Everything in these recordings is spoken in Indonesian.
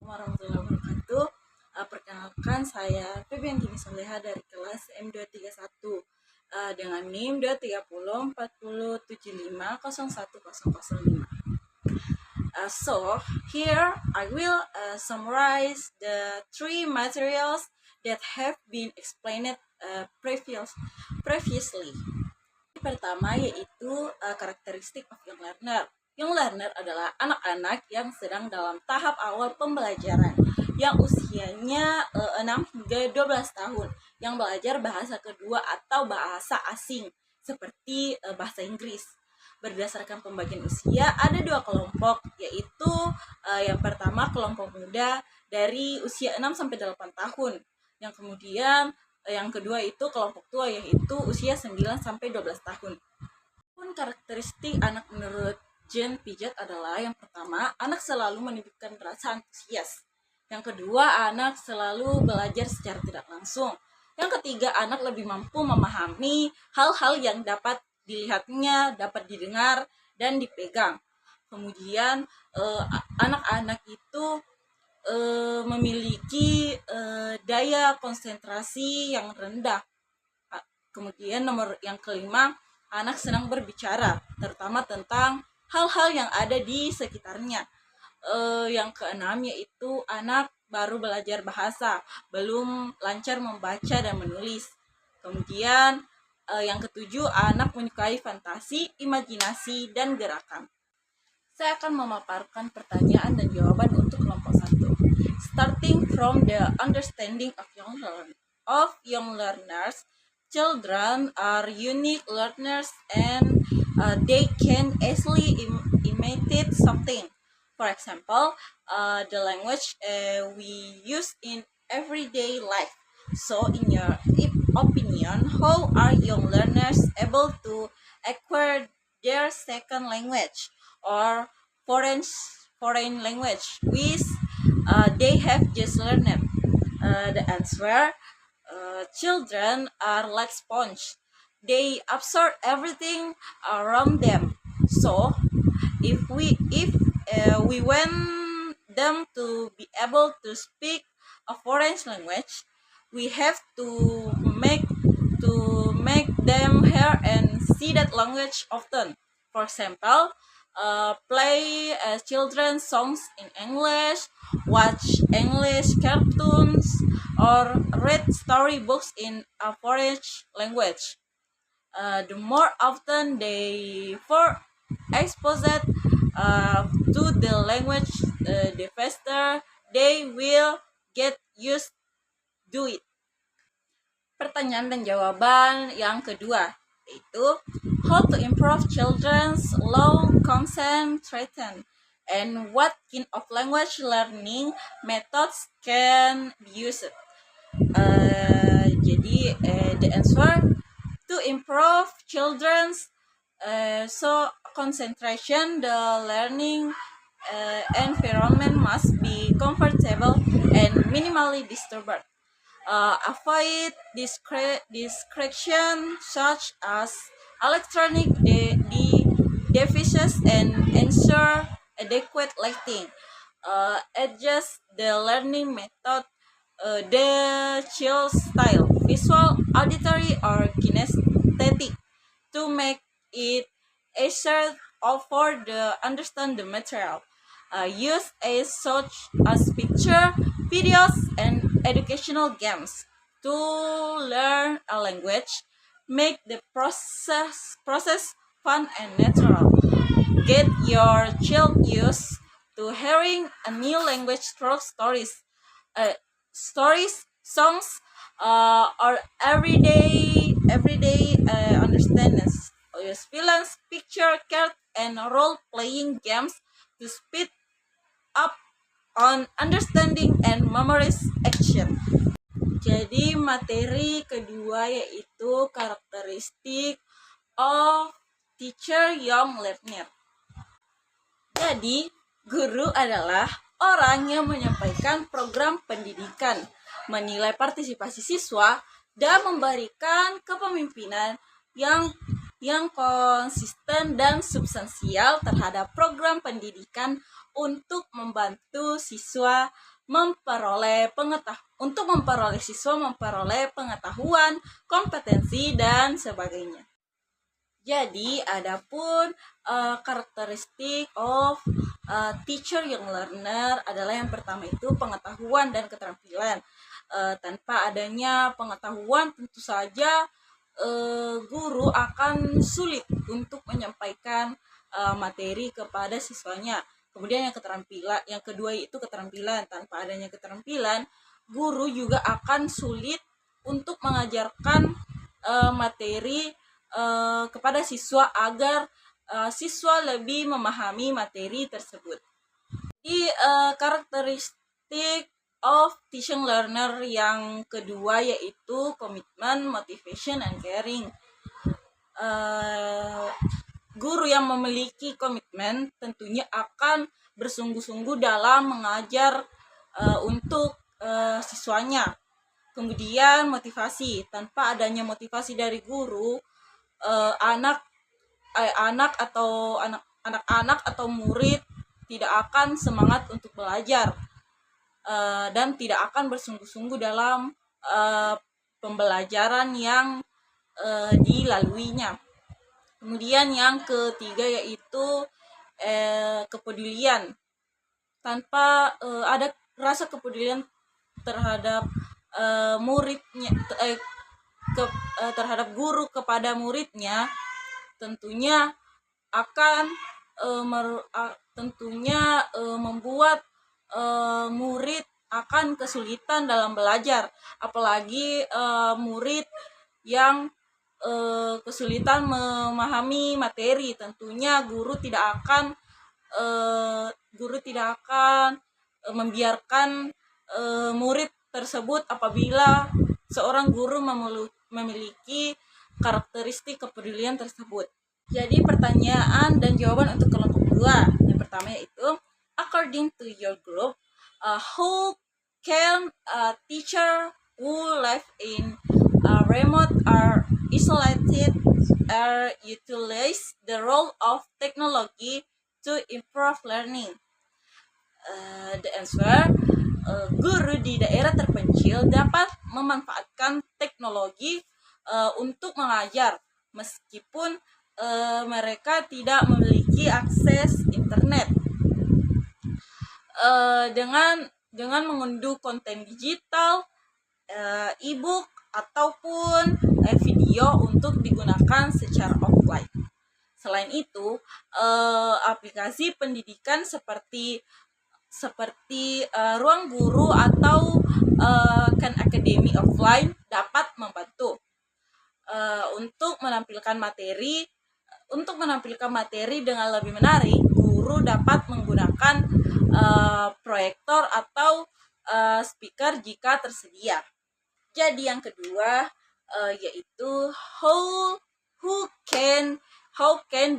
Warahmatullahi wabarakatuh. Perkenalkan saya Febiantini Soleha dari kelas M231 dengan NIM 2304075010005. So here I will summarize the three materials that have been explained previously. Pertama yaitu karakteristik of young learner. Young learner adalah anak-anak yang sedang dalam tahap awal pembelajaran, yang usianya 6 hingga 12 tahun, yang belajar bahasa kedua atau bahasa asing, seperti bahasa Inggris. Berdasarkan pembagian usia, ada dua kelompok, yaitu yang pertama kelompok muda dari usia 6 sampai 8 tahun, yang kemudian yang kedua itu kelompok tua, yaitu usia 9 sampai 12 tahun. Pun karakteristik anak menurut Jean Piaget adalah yang pertama, anak selalu menunjukkan rasa antusias. Yang kedua, anak selalu belajar secara tidak langsung. Yang ketiga, anak lebih mampu memahami hal-hal yang dapat dilihatnya, dapat didengar, dan dipegang. Kemudian, anak-anak itu memiliki daya konsentrasi yang rendah. Kemudian nomor yang kelima, anak senang berbicara, terutama tentang hal-hal yang ada di sekitarnya. Yang keenam yaitu anak baru belajar bahasa, belum lancar membaca dan menulis. Kemudian yang ketujuh, anak menyukai fantasi, imajinasi, dan gerakan. Saya akan memaparkan pertanyaan dan jawaban untuk kelompok 1. Starting from the understanding of young learners, children are unique learners and they can easily imitate something. For example, the language we use in everyday life. So, in your opinion, how are young learners able to acquire their second language or foreign language which they have just learned? The answer: children are like sponge. They absorb everything around them. So, if we want them to be able to speak a foreign language, we have to make them hear and see that language often. For example, play children's songs in English, watch English cartoons, or read storybooks in a foreign language. The more often they were exposed to the language, the faster they will get used to it. Pertanyaan dan jawaban yang kedua yaitu how to improve children's low concentration and what kind of language learning methods can be used. Jadi the answer: to improve children's concentration, the learning environment must be comfortable and minimally disturbed. Avoid distraction such as electronic devices and ensure adequate lighting. Adjust the learning method, the child style, visual, auditory, or kinesthetic, to make it easier for the understand the material. Use such as picture, videos, and educational games to learn a language. Make the process fun and natural. Get your child used to hearing a new language through stories, songs, or everyday understandings. Use films, picture cards, and role-playing games to speed up on understanding and memorization. Jadi materi kedua yaitu karakteristik of teacher young learner. Jadi guru adalah orang yang menyampaikan program pendidikan, menilai partisipasi siswa, dan memberikan kepemimpinan yang konsisten dan substansial terhadap program pendidikan untuk membantu siswa siswa memperoleh pengetahuan, kompetensi dan sebagainya. Jadi, adapun karakteristik of teacher young learner adalah yang pertama itu pengetahuan dan keterampilan. Tanpa adanya pengetahuan, tentu saja guru akan sulit untuk menyampaikan materi kepada siswanya. Kemudian yang kedua itu keterampilan. Tanpa adanya keterampilan, guru juga akan sulit untuk mengajarkan materi kepada siswa agar siswa lebih memahami materi tersebut. Di karakteristik of teaching learner yang kedua yaitu komitmen, motivation, and caring. Guru yang memiliki komitmen tentunya akan bersungguh-sungguh dalam mengajar untuk siswanya. Kemudian motivasi, tanpa adanya motivasi dari guru, anak-anak atau murid tidak akan semangat untuk belajar dan tidak akan bersungguh-sungguh dalam pembelajaran yang dilaluinya. Kemudian yang ketiga yaitu kepedulian. Tanpa ada rasa kepedulian terhadap muridnya, terhadap guru kepada muridnya, tentunya akan membuat murid akan kesulitan dalam belajar, apalagi murid yang kesulitan memahami materi. Tentunya guru tidak akan membiarkan murid tersebut apabila seorang guru memiliki karakteristik kepedulian tersebut. Jadi pertanyaan dan jawaban untuk kelompok 2. Yang pertama yaitu, according to your group, how can a teacher who live in a remote or isolated area utilize the role of technology to improve learning? The answer, guru di daerah terpencil dapat memanfaatkan teknologi untuk mengajar meskipun mereka tidak memiliki akses internet. Dengan mengunduh konten digital, e-book ataupun video untuk digunakan secara offline. Selain itu, aplikasi pendidikan seperti Ruang Guru atau Khan Academy offline dapat membantu untuk menampilkan materi dengan lebih menarik. Guru dapat menggunakan proyektor atau speaker jika tersedia. Jadi yang kedua yaitu how can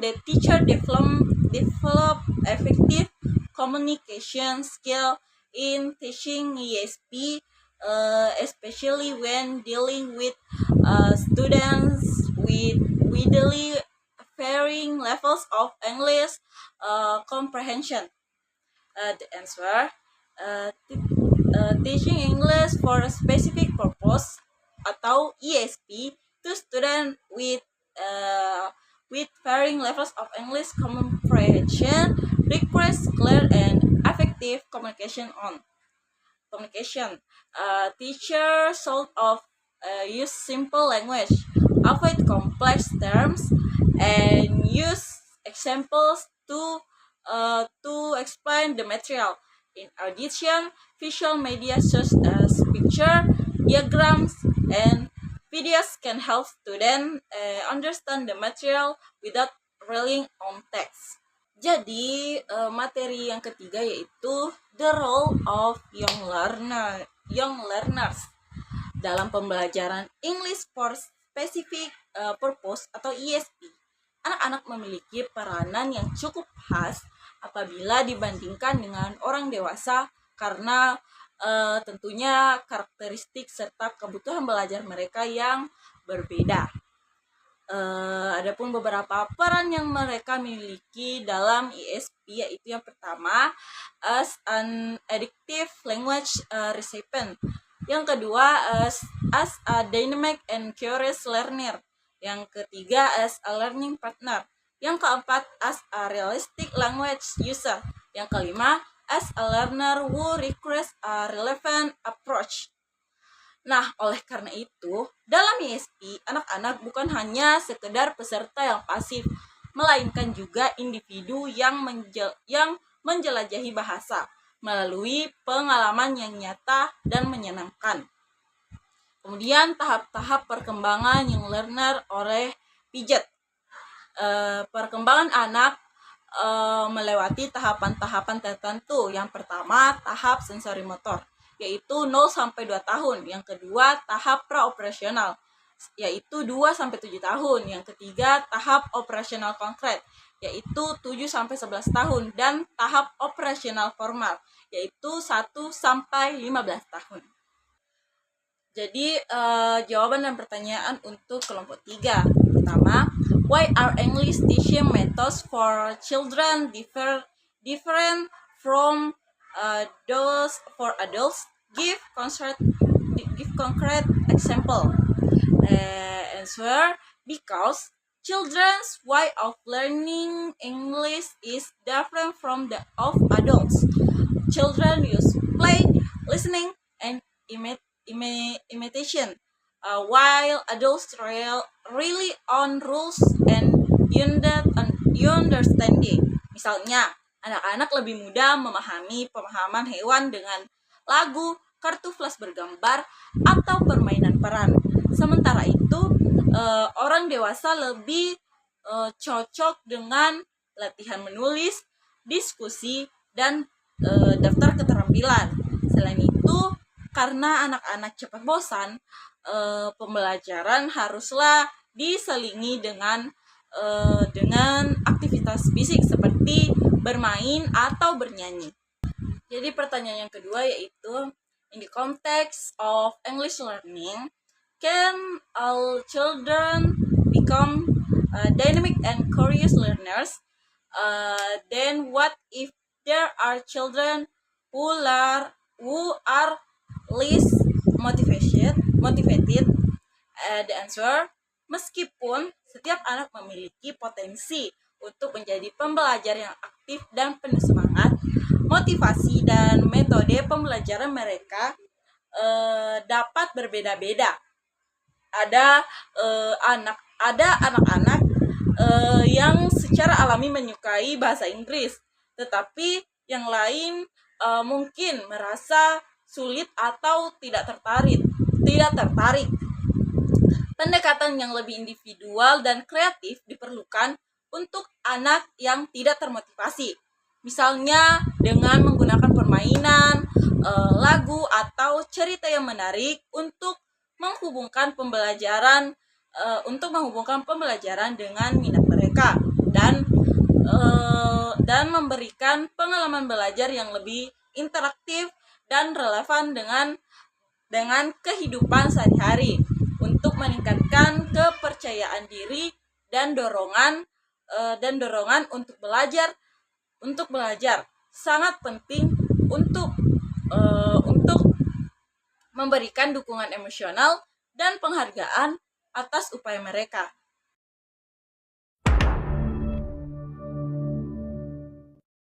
the teacher develop effective communication skill in teaching ESP, especially when dealing with students with widely varying levels of English comprehension. The answer, teaching English for a specific purpose atau ESP to students with varying levels of English comprehension requires clear and effective communication. Teachers should use simple language, avoid complex terms, and use examples to explain the material. In addition, visual media such as picture, diagrams, and videos can help students understand the material without relying on text. Jadi, materi yang ketiga yaitu the role of young learners dalam pembelajaran English for Specific Purpose atau ESP. Anak-anak memiliki peranan yang cukup khas apabila dibandingkan dengan orang dewasa karena tentunya karakteristik serta kebutuhan belajar mereka yang berbeda. Adapun beberapa peran yang mereka miliki dalam ESP, yaitu yang pertama, as an addictive language recipient. Yang kedua, as a dynamic and curious learner. Yang ketiga, as a learning partner. Yang keempat, as a realistic language user. Yang kelima, as a learner who requires a relevant approach. Nah, oleh karena itu, dalam ISP, anak-anak bukan hanya sekedar peserta yang pasif, melainkan juga individu yang menjelajahi bahasa melalui pengalaman yang nyata dan menyenangkan. Kemudian, tahap-tahap perkembangan yang learner oleh Piaget. Perkembangan anak melewati tahapan-tahapan tertentu. Yang pertama, tahap sensori motor, yaitu 0-2 tahun. Yang kedua, tahap praoperasional, yaitu 2-7 tahun. Yang ketiga, tahap operasional konkret, yaitu 7-11 tahun. Dan tahap operasional formal, yaitu 1-15 tahun. Jadi, jawaban dan pertanyaan untuk kelompok 3. Pertama, why are English teaching methods for children different from those for adults? Give concrete example. Answer, because children's way of learning English is different from the of adults. Children use play, listening, and imitation, while adults really on rules and understanding. Misalnya, anak-anak lebih mudah memahami pemahaman hewan dengan lagu, kartu flash bergambar, atau permainan peran. Sementara itu, orang dewasa lebih cocok dengan latihan menulis, diskusi, dan daftar keterampilan. Selain itu, karena anak-anak cepat bosan, pembelajaran haruslah diselingi dengan aktivitas fisik seperti bermain atau bernyanyi. Jadi pertanyaan yang kedua yaitu, in the context of English learning, can all children become dynamic and curious learners? Then what if there are children who are least motivated? The answer, meskipun setiap anak memiliki potensi untuk menjadi pembelajar yang aktif dan penuh semangat, motivasi dan metode pembelajaran mereka dapat berbeda-beda. Ada anak-anak yang secara alami menyukai bahasa Inggris, tetapi yang lain mungkin merasa sulit atau tidak tertarik. Pendekatan yang lebih individual dan kreatif diperlukan untuk anak yang tidak termotivasi. Misalnya dengan menggunakan permainan, lagu, atau cerita yang menarik untuk menghubungkan pembelajaran dengan minat mereka dan memberikan pengalaman belajar yang lebih interaktif dan relevan dengan kehidupan sehari-hari untuk meningkatkan kepercayaan diri dan dorongan untuk belajar. Sangat penting untuk memberikan dukungan emosional dan penghargaan atas upaya mereka.